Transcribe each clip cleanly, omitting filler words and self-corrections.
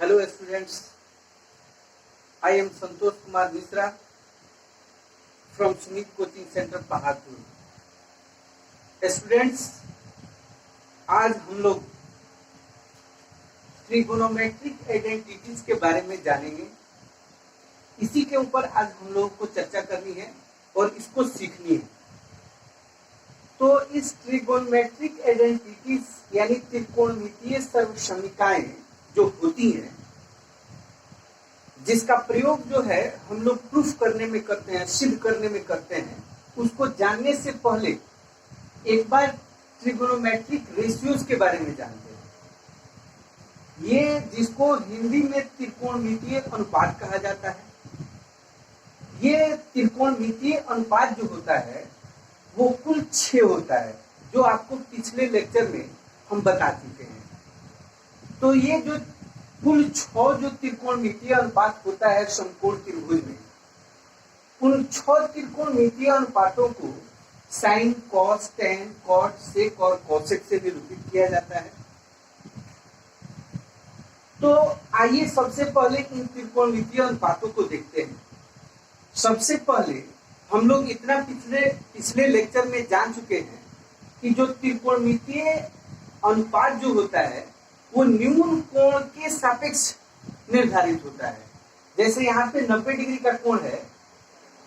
Hello students, I am Santosh Kumar Misra from Sumit Coaching Center Paharpur. Students, आज हम लोग trigonometric identities के बारे में जानेंगे। इसी के ऊपर आज हम लोगों को चर्चा करनी है और इसको सीखनी है। तो इस ट्रिगोनोमेट्रिक आइडेंटिटीज यानी त्रिकोणमितीय सर्वसमीकाएं जो होती हैं, जिसका प्रयोग जो है हम लोग प्रूफ करने में करते हैं, सिद्ध करने में करते हैं, उसको जानने से पहले एक बार ट्रिगोनोमेट्रिक रेशियोज के बारे में जानते हैं। ये जिसको हिंदी में त्रिकोणमितीय अनुपात कहा जाता है। ये त्रिकोणमितीय अनुपात जो होता है वो कुल 6 होता है, जो आपको पिछले लेक्चर में हम बता चुके हैं। तो ये जो कुल 6 जो त्रिकोणमितीय अनुपात होता है समकोण त्रिभुज में, उन 6 त्रिकोणमितीय अनुपातों को साइन, कॉस, टेन, कॉट, सेक और कोसेक से निरूपित किया जाता है। तो आइए सबसे पहले इन त्रिकोणमितीय अनुपातों को देखते हैं। सबसे पहले हम लोग इतना पिछले लेक्चर में जान चुके हैं कि जो त्रिकोणमितीय अनुपात जो होता है वो न्यून कोण के सापेक्ष निर्धारित होता है। जैसे यहाँ पे 90 डिग्री का कोण है,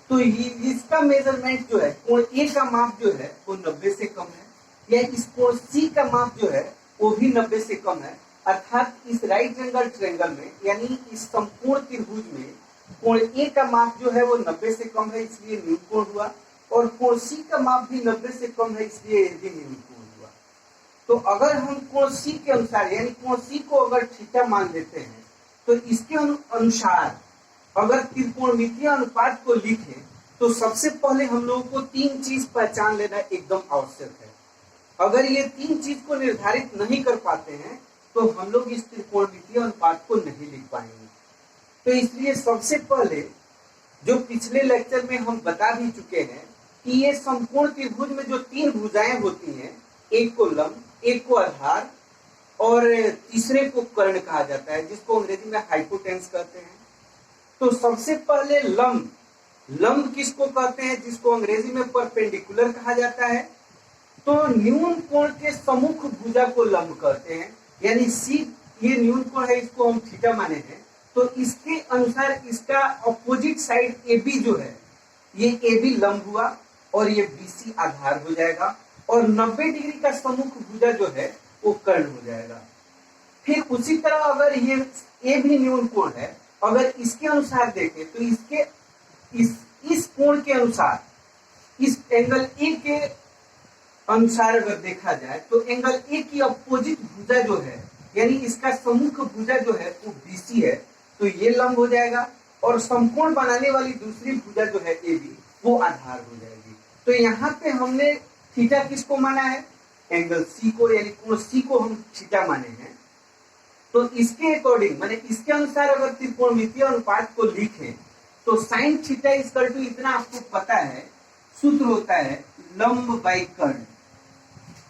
तो इसका मेजरमेंट जो है, कोण ए का माप जो है वो 90 से कम है, या इस कोण सी का माप जो है वो भी 90 से कम है। अर्थात इस राइट एंगल ट्रायंगल में यानी इस संपूर्ण त्रिभुज में कोण ए का माप जो है वो 90 से कम है, इसलिए न्यून कोण हुआ, और कोण सी का माप भी 90 से कम है, इसलिए यह भी न्यून कोण हुआ। तो अगर हम कोण सी के अनुसार यानी कोण सी को अगर थीटा मान लेते हैं, तो इसके अनुसार अगर त्रिकोणमितीय अनुपात को लिखें तो सबसे पहले हम लोगों को 3 चीज पहचान लेना एकदम आवश्यक है। अगर ये 3 चीज को निर्धारित नहीं कर पाते हैं तो हम लोग इस त्रिकोणमितीय अनुपात को नहीं लिख पाएंगे। तो इसलिए सबसे पहले जो पिछले लेक्चर में हम बता भी चुके हैं कि ये समकोण त्रिभुज में जो 3 भुजाएं होती हैं, एक को लंब, एक को आधार और तीसरे को कर्ण कहा जाता है, जिसको अंग्रेजी में हाइपोटेन्स कहते हैं। तो सबसे पहले लंब किसको कहते हैं, जिसको अंग्रेजी में परपेंडिकुलर कहा जाता है। तो न्यून कोण के सम्मुख भुजा को लंब कहते हैं, यानी सी ये न्यून कोण है, इसको हम थीटा माने हैं। तो इसके अनुसार इसका अपोजिट साइड AB जो है, ये AB लंब हुआ और ये BC आधार हो जाएगा, और 90 डिग्री का सम्मुख भुजा जो है वो कर्ण हो जाएगा। फिर उसी तरह अगर ये A भी न्यून कोण है, अगर इसके अनुसार देखें तो इसके इस कोण के अनुसार, इस एंगल A के अनुसार अगर देखा जाए तो एंगल A की अपोजिट भुजा जो है यानी इसका सम्मुख भुजा जो है वो BC है, तो ये लंब हो जाएगा, और समकोण बनाने वाली दूसरी भुजा जो है AB वो आधार हो जाएगी। तो यहाँ पे हमने थीटा किसको माना है, एंगल C को, यानी कोण C को हम थीटा माने हैं। तो इसके अकॉर्डिंग माने इसके अनुसार अगर त्रिकोणमितीय अनुपात को लिखें तो साइन थीटा इक्वल टू, इतना आपको पता है, सूत्र होता है लंब बाई कर्ण,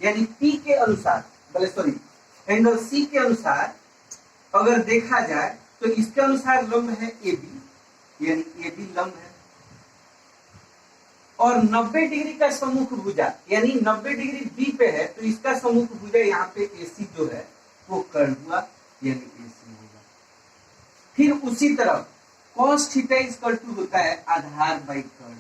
यानी P के अनुसार एंगल C के अनुसार अगर देखा जाए तो इसके अनुसार लंब है AB, यानी AB लंब है, और 90 डिग्री का सम्मुख भुजा यानी 90 डिग्री B पे है, तो इसका सम्मुख भुजा यहाँ पे AC जो है वो कर्ण हुआ, यानी AC होगा। फिर उसी तरह cos थीटा इक्वल टू होता है आधार बाई कर्ण।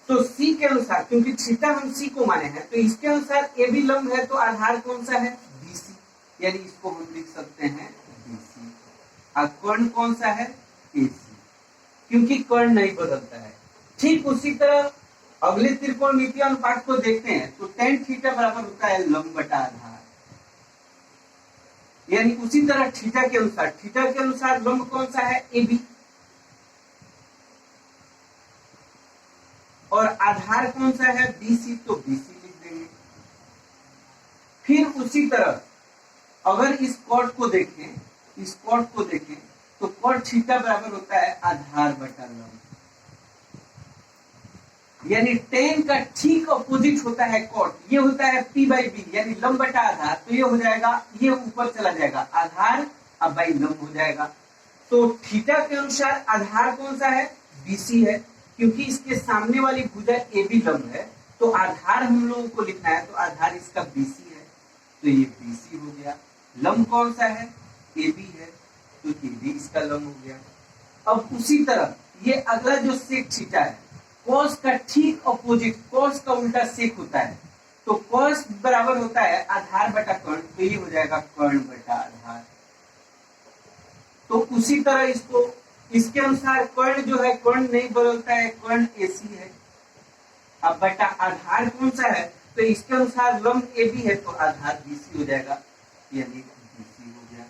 तो C के अनुसार, क्योंकि थीटा हम C को माने हैं, तो इसके अनुसार AB लंब है, तो आधार कौन सा है, BC, यानी इसको हम लिख सकते हैं BC। और कर्ण कौन सा है, AC, क्योंकि कर्ण नहीं बदलता है। ठीक उसी तरह अगले त्रिकोणमितीय अनुपात को देखते हैं तो tan थीटा बराबर होता है लंब बटा आधार, यानी उसी तरह थीटा के अनुसार लंब कौन सा है, AB, और आधार कौन सा है, BC, तो BC लिख देंगे। फिर उसी तरह अगर इस कॉट को देखें तो कॉट थीटा बराबर होता है आधार बटा लंब, यानी टेन का ठीक अपोजिट होता है कॉट, ये होता है P/B यानी लंब बटा आधार, तो ये हो जाएगा, ये ऊपर चला जाएगा आधार अब भाई लंब हो जाएगा। तो थीटा के अनुसार आधार कौन सा है? बीसी है, क्योंकि इसके सामने वाली भुजा ए बी लंब है, तो आधार हम लोगों को लिखना है, तो आधार इसका बीसी है, तो ये बीसी हो गया। लंब कौन सा है? ए बी है, तो ए बी इसका लंब हो गया। अब उसी तरह ये अगला जो सेक थीटा है, कॉस का ठीक अपोजिट, कॉस का उल्टा सेक होता है, तो कॉस बराबर होता है आधार बटा कर्ण, तो ये हो जाएगा कर्ण बटा आधार। तो उसी तरह इसको, इसके अनुसार कर्ण जो है, कर्ण नहीं बदलता है, कर्ण एसी है। अब बटा आधार कौन सा है? तो इसके अनुसार लंब ए बी है, तो आधार बीसी हो जाएगा, यानी बीसी हो गया।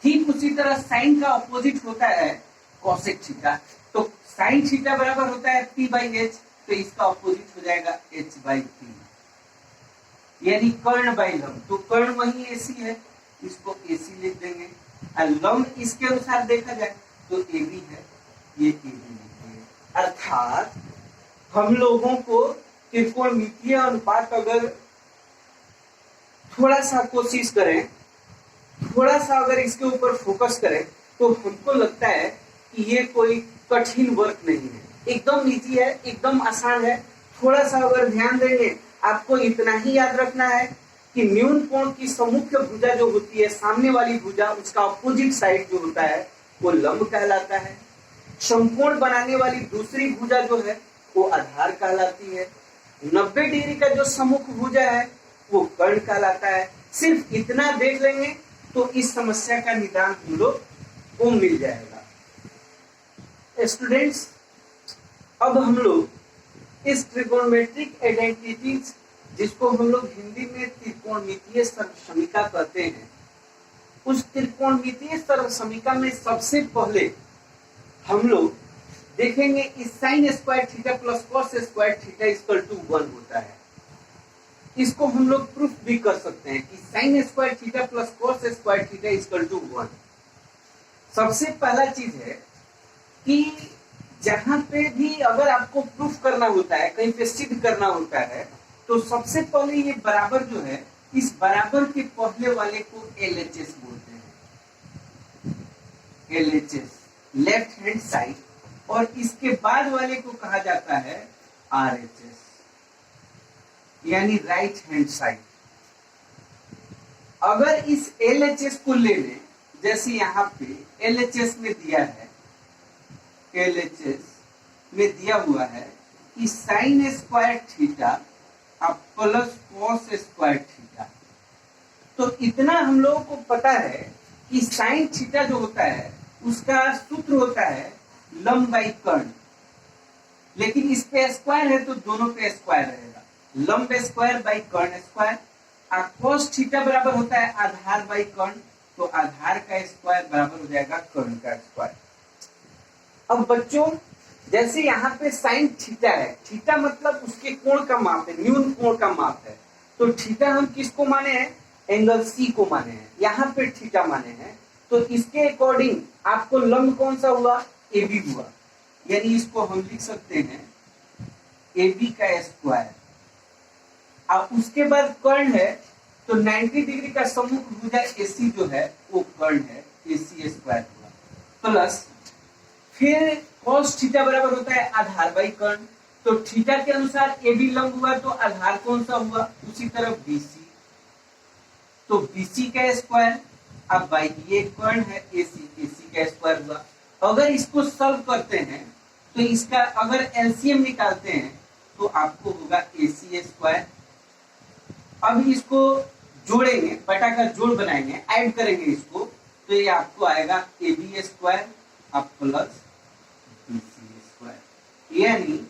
ठीक उसी तरह साइन का अपोजिट होता है कॉसेक थीटा, तो साइन थीटा बराबर होता है पी बाई एच, तो इसका अपोजिट हो जाएगा एच बाई पी, यानी कर्ण बाई लंब। तो कर्ण वही एसी है, इसको एसी लिख देंगे। और लंब इसके अनुसार देखा जाए तो ए बी है, ये ए बी लिखेंगे। अर्थात हम लोगों को त्रिकोणमितीय अनुपात अगर थोड़ा सा कोशिश करें, थोड़ा सा अगर इसके ऊपर फोकस करें, तो हमको लगता है कि ये कोई कठिन वर्क नहीं है, एकदम इजी है, एकदम आसान है। थोड़ा सा अगर ध्यान देंगे, आपको इतना ही याद रखना है कि न्यून कोण की सम्मुख्य भुजा जो होती है, सामने वाली भुजा, उसका अपोजिट साइड जो होता है वो लंब कहलाता है। समकोण बनाने वाली दूसरी भुजा जो है वो आधार कहलाती है। 90 डिग्री का जो सम्मुख भुजा है वो कर्ण कहलाता है। सिर्फ इतना देख लेंगे तो इस समस्या का निदान हम लोग को मिल जाएगा। स्टूडेंट्स, अब हम लोग इस ट्रिगोनोमेट्रिक आइडेंटिटीज, जिसको हम लोग हिंदी में त्रिकोणमितीय सर्वसमीका कहते हैं, उस त्रिकोणमितीय सर्वसमीका में सबसे पहले हम लोग देखेंगे इस sine square theta plus cos square theta equal to 1 होता है। इसको हम लोग प्रूफ भी कर सकते हैं कि sine square theta plus cos square theta equal to 1। सबसे पहला चीज है कि जहां पे भी अगर आपको प्रूफ करना होता है, कहीं पे सिद्ध करना होता है, तो सबसे पहले ये बराबर जो है, इस बराबर के पहले वाले को LHS बोलते हैं, LHS लेफ्ट हैंड साइड, और इसके बाद वाले को कहा जाता है RHS यानी राइट हैंड साइड। अगर इस LHS को ले लें, जैसे यहाँ पे LHS में दिया है, LHS में दिया हुआ है कि साइन स्क्वायर थीटा अब प्लस कॉस स्क्वायर थीटा, तो इतना हम लोगों को पता है कि साइन थीटा जो होता है उसका सूत्र होता है लंब बाई कर्ण, लेकिन इस पे स्क्वायर है तो दोनों पे स्क्वायर रहेगा, लंब स्क्वायर बाई कर्ण स्क्वायर। और कॉस थीटा बराबर होता है आधार बाई कर्ण, तो आधार का स्क्वायर बराबर हो जाएगा कर्ण का स्क्वायर। अब बच्चों, जैसे यहाँ पे साइन थीटा है, थीटा मतलब उसके कोण का माप है, न्यून कोण का माप है, तो थीटा हम किसको माने हैं? एंगल सी को माने हैं, यहाँ पे थीटा माने हैं, तो इसके अकॉर्डिंग आपको लंब कौन सा हुआ? ए बी हुआ, यानी इसको हम लिख सकते हैं ए बी का स्क्वायर। अब उसके बाद कर्ण है, तो 90 डिग्री का सम्मुख भुजा एसी जो है वो कर्ण है, एसी स्क्वायर हुआ, प्लस फिर cos थीटा बराबर होता है आधार बाई कर्ण, तो थीटा के अनुसार ए बी लंब हुआ, तो आधार कौन सा हुआ? उसी तरह BC, तो BC का स्क्वायर, अब बाई ये कर्ण है AC, AC का स्क्वायर हुआ। अगर इसको सॉल्व करते हैं तो इसका अगर एलसीएम निकालते हैं तो आपको होगा AC स्क्वायर। अब इसको जोड़ेंगे, बटा का जोड़ बनाएंगे, ऐड करेंगे इसको, तो ये आपको आएगा AB स्क्वायर अब प्लस BC स्क्वायर। यानी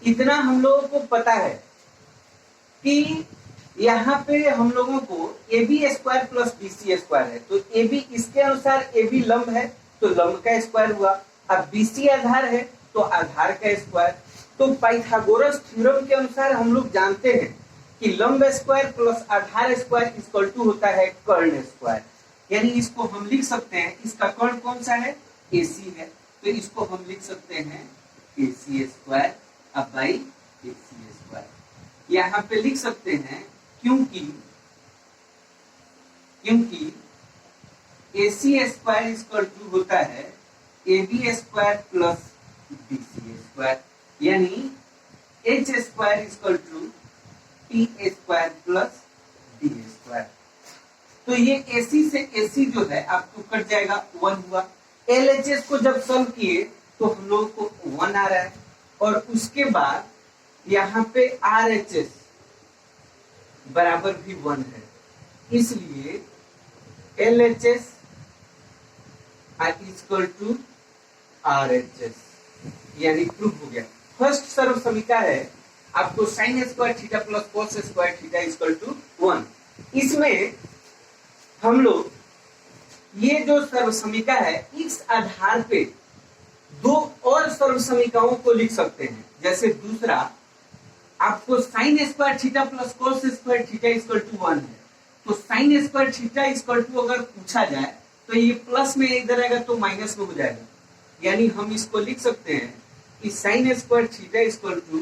इतना हम लोगों को पता है कि यहाँ पे हम लोगों को AB square plus BC square है, तो AB इसके अनुसार AB लंब है तो लंब का स्क्वायर हुआ, अब BC आधार है तो आधार का स्क्वायर। तो पाइथागोरस थ्योरम के अनुसार हम लोग जानते हैं कि लंब स्क्वायर प्लस आधार स्क्वायर इक्वल टू होता है कर्ण स्क्वायर, यानी इसको हम लिख सकते हैं, इसका कर्ण कौन सा है? AC है, तो इसको हम लिख सकते हैं AC स्क्वायर अब बाई AC स्क्वायर। यहाँ पे लिख सकते हैं क्योंकि AC स्क्वायर इक्वल टू होता है AB square plus BC square, यानी H square equal to T square plus D square. तो ये AC से AC जो है आपको कट जाएगा, 1 हुआ। LHS को जब सॉल्व किए तो हम लोग को 1 आ रहा है, और उसके बाद यहाँ पे RHS बराबर भी 1 है, इसलिए LHS इक्वल टू RHS, यानी प्रूफ हो गया। फर्स्ट सर्व समीकरण है आपको sine square theta plus cos square theta equal to 1। इसमें हम लोग ये जो सर्व समीकरण है इस आधार पे दो और सर्व समीकरणों को लिख सकते हैं। जैसे दूसरा आपको sine square theta plus cos square theta equal to 1 है, तो sine square theta equal to अगर पूछा जाए तो ये प्लस में इधर आएगा तो माइनस में हो जाएगा, यानी हम इसको लिख सकते हैं कि sine square theta equal to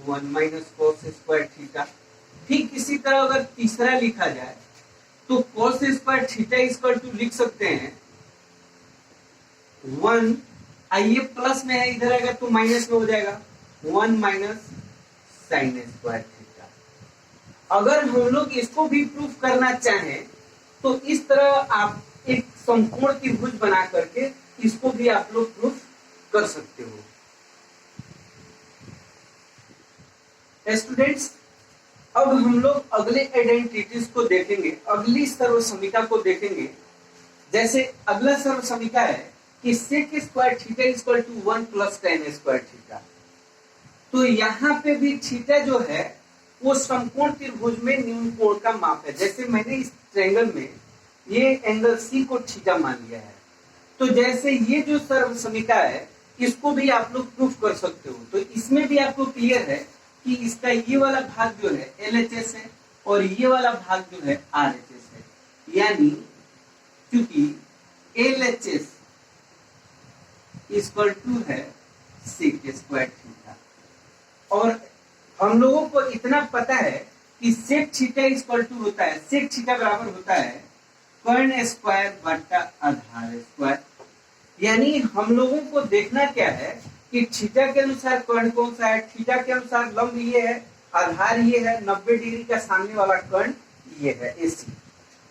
1 minus cos square theta. ठीक इसी तरह अगर तीसरा लिखा जाए तो cos square theta equal to लिख सकते हैं 1, आइए प्लस में है इधर आएगा तो माइनस में हो जाएगा 1 माइनस साइन स्क्वायर थीटा। अगर हम लोग इसको भी प्रूफ करना चाहें तो इस तरह आप एक समकोण त्रिभुज बना करके इसको भी आप लोग प्रूफ कर सकते हो। स्टूडेंट्स, अब हम लोग अगले आइडेंटिटीज को देखेंगे, अगली सर्व समीकरण को देखेंगे। जैसे अगला सर्व समीकरण है कि sec square theta equal to 1 plus tan square theta. तो यहाँ पे भी थीटा जो है वो समकोण त्रिभुज में न्यून कोण का माप है। जैसे मैंने इस ट्रायंगल में ये एंगल सी को थीटा मान लिया है, तो जैसे ये जो सर्व समीकरण है इसको भी आप लोग प्रूफ कर सकते हो। तो इसमें भी आपको क्लियर है कि इसका ये वाला भाग जो है LHS है और ये वाला भाग जो है RHS है, यानी क्योंकि LHS इक्वल टू है सेक स्क्वायर थीटा, और हम लोगों को इतना पता है कि सेक थीटा इक्वल टू होता है, सेक थीटा बराबर होता है कर्ण स्क्वायर बटा आधार स्क्वायर। यानी हम लोगों को देखना क्या है कि थीटा के अनुसार कर्ण कौन सा है, थीटा के अनुसार लंब ये है, आधार ये है, 90 डिग्री का सामने वाला कर्ण ये है AC।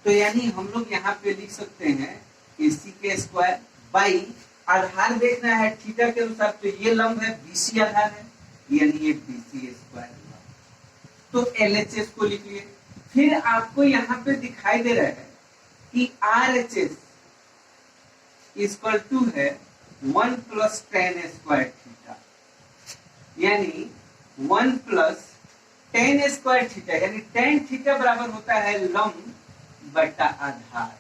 तो यानी हम लोग यहाँ पे लिख सकते हैं AC के स्क्वायर बाई आधार देखना है थीटा के अनुसार, तो ये लंब है BC आधार है, यानी ये BC स्क्वायर। तो LHS को लिख लिए। फिर आपको यहाँ पे दिखाई दे रहा है कि RHS इक्वल टू है 1 प्लस टेन स्क्वायर थीटा, यानी 1 प्लस टेन स्क्वायर थीटा, यानी टेन थीटा बराबर होता है लंब बटा आधार,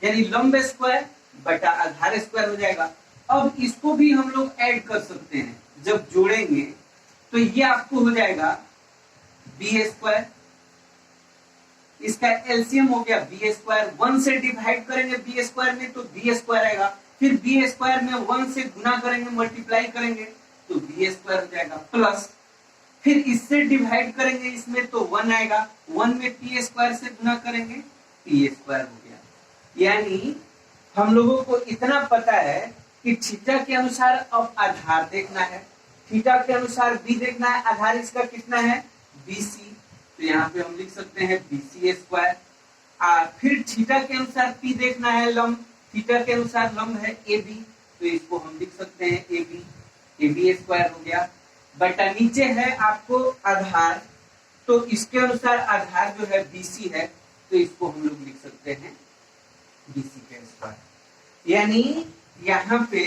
यानी लंब स्क्वायर बटा आधार स्क्वायर हो जाएगा। अब इसको भी हम लोग ऐड कर सकते हैं, जब जोड़ेंगे तो ये आपको हो जाएगा बी स्क्वायर, इसका एलसीएम हो गया बी स्क्वायर, 1 से डिवाइड करेंगे बी स्क्वायर में तो बी स्क्वायर आएगा, फिर बी स्क्वायर में 1 से गुना करेंगे मल्टीप्लाई करेंगे तो बी स्क्वायर हो जाएगा, प्लस फिर इससे डिवाइड करेंगे इसमें तो 1 आएगा, 1 में पी स्क्वायर से गुना करेंगे पी स्क्वायर हो गया। यानी हम लोगों को इतना पता है कि थीटा के अनुसार अब आधार देखना है, थीटा के अनुसार बी देखना है, आधार इसका कितना है BC, तो यहाँ पे हम लिख सकते हैं BC स्क्वायर। फिर थीटा के अनुसार P देखना है लंब, थीटा के अनुसार लंब है AB, तो इसको हम लिख सकते हैं AB स्क्वायर हो गया, बटा नीचे है आपको आधार, तो इसके अनुसार आधार जो है BC है, तो इसको हम लोग लिख सकते हैं BC का स्क्वायर। यानी यहाँ पे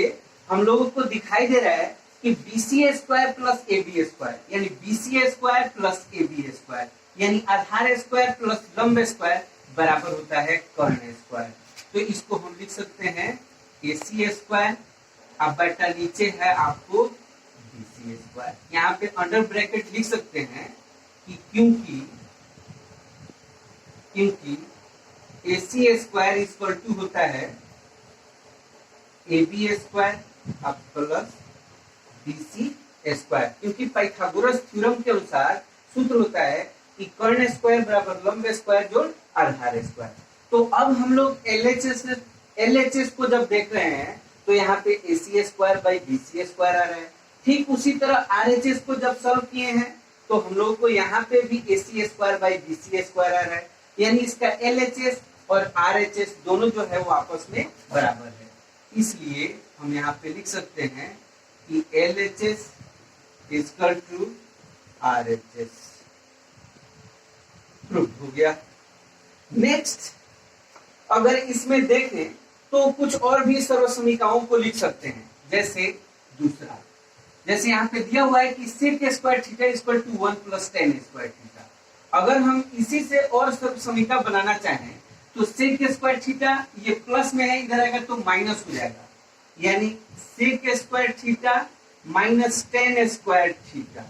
हम लोगों को दिखाई दे रहा है कि BC square plus AB square, यानी BC square plus AB square, यानी आधार स्क्वायर प्लस लंब स्क्वायर बराबर होता है कर्ण स्क्वायर। तो इसको हम लिख सकते हैं AC स्क्वायर, अब बटा नीचे है आपको BC स्क्वायर। यहाँ पे अंडर ब्रैकेट लिख सकते हैं कि क्योंकि AC स्क्वायर इक्वल टू होता है AB स्क्वायर अब प्लस BC स्क्वायर, क्योंकि पाइथागोरस थ्योरम के अनुसार सूत्र होता है कि कर्ण स्क्वायर बराबर लंब स्क्वायर जोड़ आधार स्क्वायर। तो अब हम लोग एलएचएस को जब देख रहे हैं तो यहाँ पे AC square by BC square आ रहा है। ठीक उसी तरह आरएचएस को जब सॉल्व किए हैं तो हम लोग को यहाँ पे भी AC square by BC square आ रहा है, यानी इसका LHS और RHS दोनों जो है वो आपस में बराबर है। इसलिए हम यहाँ पे लिख सकते हैं कि LHS equal to RHS। Proof हो गया। नेक्स्ट अगर इसमें देखें तो कुछ और भी सर्वसमीकाओं को लिख सकते हैं। जैसे दूसरा, जैसे यहाँ पे दिया हुआ है कि sec square theta equal to 1 plus tan square theta. अगर हम इसी से और सर्वसमीका बनाना चाहें तो sec स्क्वायर थीटा ये प्लस में है, इधर आएगा तो माइनस हो जाएगा, यानी sec square theta minus tan square theta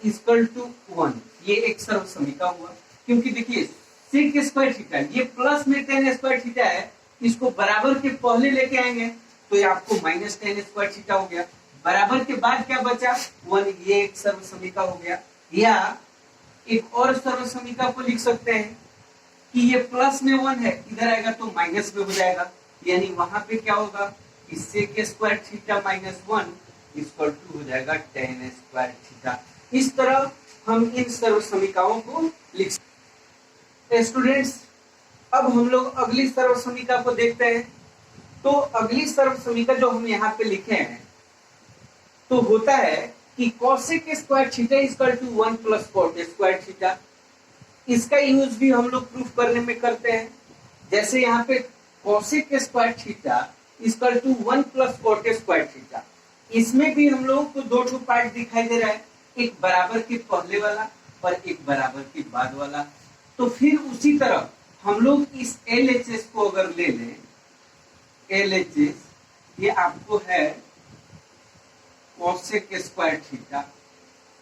equal to 1। ये एक सर्वसमीका हुआ, क्योंकि देखिए sec स्क्वायर थीटा ये प्लस में tan स्क्वायर थीटा है, इसको बराबर के पहले लेके आएंगे तो ये आपको माइनस tan स्क्वायर थीटा हो गया। बराबर के बाद क्या बचा 1, ये एक सर्वसमीका हो गया। या एक और सर्वसमीका को लिख सकते हैं कि ये प्लस में 1 है, इधर आएगा तो माइनस में हो जाएगा, यानी वहां पे क्या होगा कि sec square theta minus 1 equal to हो जाएगा tan स्क्वायर थीटा। इस तरह हम इन सर्वसमीकाओं को लिख सकते हैं। स्टूडेंट्स अब हम लोग अगली सर्वसमीका को देखते हैं। तो अगली सर्वसमीका जो हम यहाँ पे लिखे हैं तो होता है कि cosec square theta equal to 1 plus cot square theta. इसका यूज भी हम लोग प्रूफ करने में करते हैं। जैसे यहाँ पे cosec square theta equal to 1 plus cot square theta, इसमें भी हम लोगों को दो पार्ट दिखाई दे रहा है, एक बराबर के पहले वाला और एक बराबर के बाद वाला। तो फिर उसी तरह हम लोग इस LHS को अगर ले लें, LHS ये आपको है cosec स्क्वायर थीटा,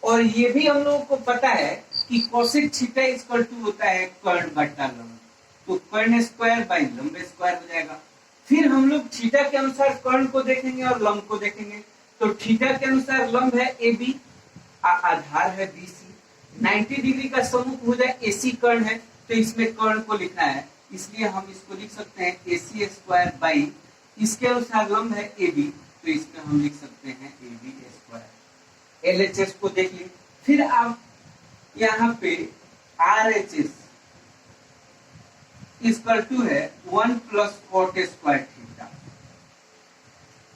और ये भी हम लोगों को पता है कि cosec थीटा इक्वल टू होता है कर्ण बटा लंब, तो कर्ण स्क्वायर बाई लंब स्क्वायर हो जाएगा। फिर हम लोग थीटा के अनुसार कर्ण को देखेंगे और लंब को देखेंगे। तो थीटा के अनुसार लंब है AB, आधार है BC, 90 डिग्री का सम्मुख हो जाए AC कर्ण है, तो इसमें कर्ण को लिखना है, इसलिए हम इसको लिख सकते हैं AC स्क्वायर बाई, इसके अनुसार लंब है AB, तो इसमें हम लिख सकते हैं AB स्क्वायर। LHS को देख लीजिए। फिर आप यहाँ पे RHS इक्वल टू है 1 प्लस cot स्क्वायर थीटा।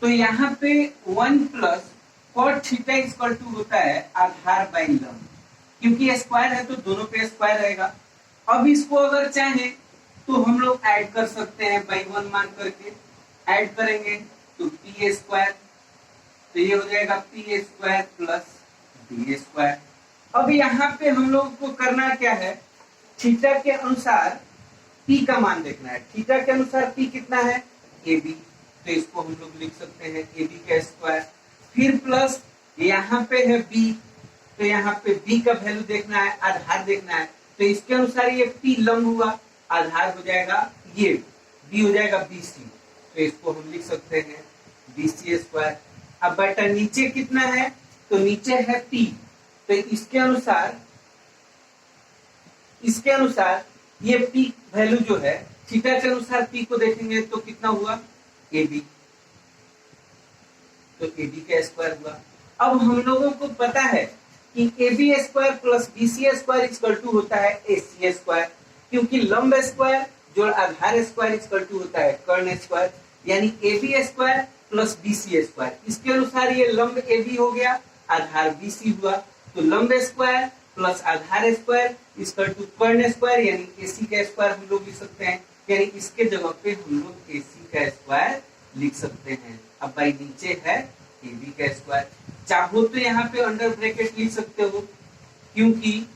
तो यहाँ पे 1 plus cot theta equal to होता है आधार बाई लंब, क्योंकि स्क्वायर है तो दोनों पे स्क्वायर रहेगा। अब इसको अगर चाहे तो हम लोग ऐड कर सकते हैं बाई 1 मान करके, ऐड करेंगे तो P स्क्वायर, तो ये हो जाएगा P square plus D square. अब यहाँ पे हम लोग को करना क्या है, थीटा के अनुसार P का मान देखना है। थीटा के अनुसार P कितना है AB, तो इसको हम लोग लिख सकते हैं AB का स्क्वायर। फिर प्लस यहाँ पे है B, तो यहाँ पे B का वैल्यू देखना है, आधार देखना है, तो इसके अनुसार ये P लंब हुआ, आधार हो जाएगा ये B हो जाएगा BC, तो इसको हम लिख सकते हैं BC स्क्वायर। अब बेटा नीचे कितना है, तो नीचे है P, तो इसके अनुसार ये P वैल्यू जो है थीटा के अनुसार P को देखेंगे तो कितना हुआ AB, तो AB का स्क्वायर हुआ। अब हम लोगों को पता है कि AB square plus BC square equal to होता है AC स्क्वायर, क्योंकि लंब स्क्वायर जो आधार स्क्वायर इक्वल टू होता है कर्ण स्क्वायर, यानी AB square plus BC square. इसके अनुसार ये लंब AB हो गया, आधार BC हुआ, तो लंब स्क्वायर प्लस आधार स्क्वायर इक्वल टू कर्ण स्क्वायर, यानी AC का स्क्वायर हम लोग लिख सकते हैं, यानी इसके जगह पे हम लोग AC का स्क्वायर लिख सकते हैं। अब भाई नीचे है AB का स्क्वायर, चाहो तो यहाँ पे अंडर ब्रैकेट लिख सकते हो, क्योंकि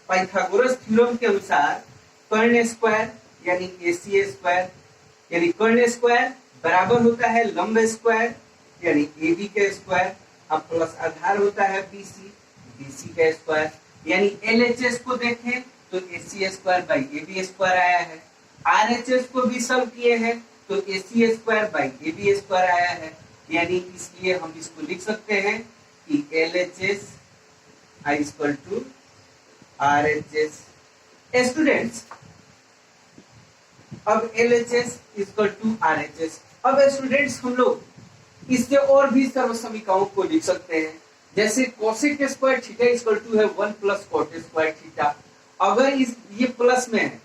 पाइथागोरस थ्योरम के अनुसार कर्ण स्क्वायर यानी AC स्क्वायर यानी कर्ण स्क्वायर बराबर होता है लंब स्क्वायर यानी AB का स्क्वायर, अब प्लस आधार होता है BC का स्क्वायर, यानी LHS को देखें तो AC square by AB square आया है। RHS को भी सॉल्व किए हैं तो AC square by AB square आया है, यानी इसलिए हम इसको लिख सकते हैं कि LHS equal to RHS students, अब LHS इक्वल टू RHS। अब स्टूडेंट्स हम लोग इससे और भी सर्व समीकरणों को लिख सकते हैं, जैसे cosec square theta equal to है 1 प्लस कोट स्क्वायर थीटा। अगर इस ये प्लस में है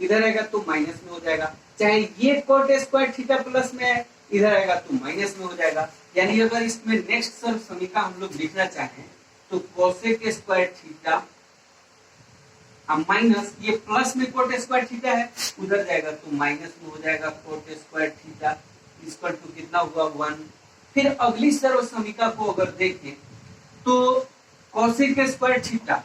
इधर आएगा तो माइनस में हो जाएगा, चाहे ये कोट स्क्वायर थीटा प्लस में है इधर आएगा तो माइनस में हो जाएगा। यानी अगर इसमें नेक्स्ट सर्व समीकरण हम लोग लिखना चाहें तो कोसेक स्क्वायर थीटा माइनस ये प्लस में कोट स्क्वायर थीटा है उधर जाएगा तो माइनस में हो जाएगा cot square theta equal to कितना हुआ 1। फिर अगली सर्व समीकरण को अगर देखें तो कोसेक स्क्वायर थीटा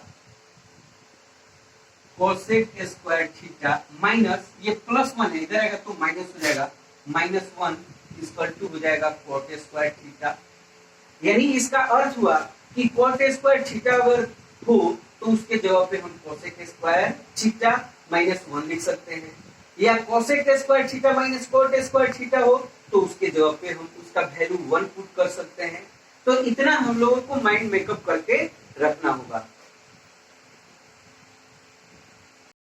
माइनस ये प्लस 1 है इधर आएगा तो माइनस हो जाएगा -1 इक्वल टू हो जाएगा कोट स्क्वायर थीटा। यानी इसका अर्थ हुआ कि कोट स्क्वायर थीटा अगर हो तो उसके जवाब पे हम कोसेक स्क्वायर थीटा -1 लिख सकते हैं, या cosec square theta minus cot square theta हो तो उसके जवाब पे हम उसका वैल्यू 1 पुट कर सकते हैं। तो इतना हम लोगों को माइंड मेकअप करके रखना होगा।